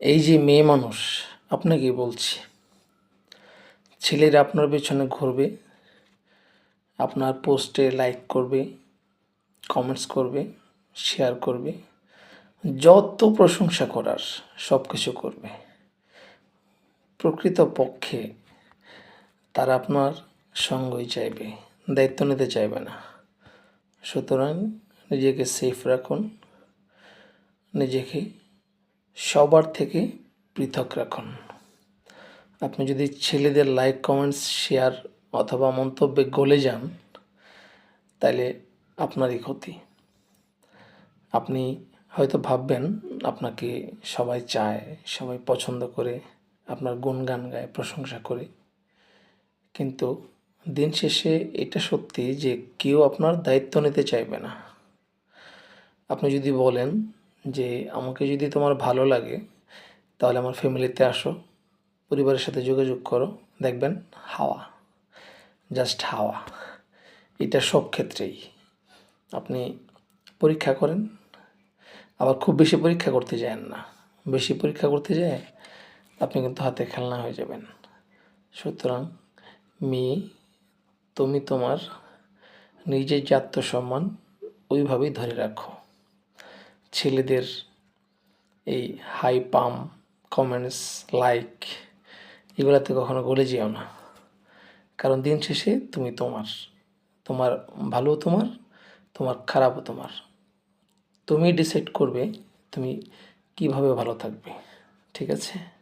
এই যে মেয়ে মানুষ, আপনাকে বলছি, ছেলেরা আপনার পেছনে ঘুরবে, আপনার পোস্টে লাইক করবে, কমেন্টস করবে, শেয়ার করবে, যত প্রশংসা করার সব কিছু করবে। প্রকৃতপক্ষে তারা আপনার সঙ্গই চাইবে, দায়িত্ব নিতে চাইবে না। সুতরাং নিজেকে সেফ রাখুন, নিজেকে সবার থেকে পৃথক রাখুন। আপনি যদি ছেলেদের লাইক, কমেন্টস, শেয়ার অথবা মন্তব্যে গলে যান, তাহলে আপনারই ক্ষতি। আপনি হয়তো ভাববেন আপনাকে সবাই চায়, সবাই পছন্দ করে, আপনার গুণগান গায়, প্রশংসা করে, কিন্তু দিন শেষে এটা সত্যি যে কেউ আপনার দায়িত্ব নিতে চাইবে না। আপনি যদি বলেন যে আমাকে যদি তোমার ভালো লাগে তাহলে আমার ফ্যামিলিতে আসো, পরিবারের সাথে যোগাযোগ করো, দেখবেন হাওয়া, জাস্ট হাওয়া। এটা সব ক্ষেত্রেই। আপনি পরীক্ষা করেন, আবার খুব বেশি পরীক্ষা করতে যান না। বেশি পরীক্ষা করতে যায় আপনি কিন্তু হাতে খেলনা হয়ে যাবেন। সুতরাং মেয়ে, তুমি তোমার নিজের যে আত্মসম্মান ওইভাবেই ধরে রাখো। ছেলেদের এই হাই পাম, কমেন্টস, লাইক এগুলাতে কখনো গলে যেও না। কারণ দিন শেষে তুমি তোমার, তোমার ভালো তোমার, তোমার খারাপও তোমার। তুমি ডিসাইড করবে তুমি কিভাবে ভালো থাকবে। ঠিক আছে?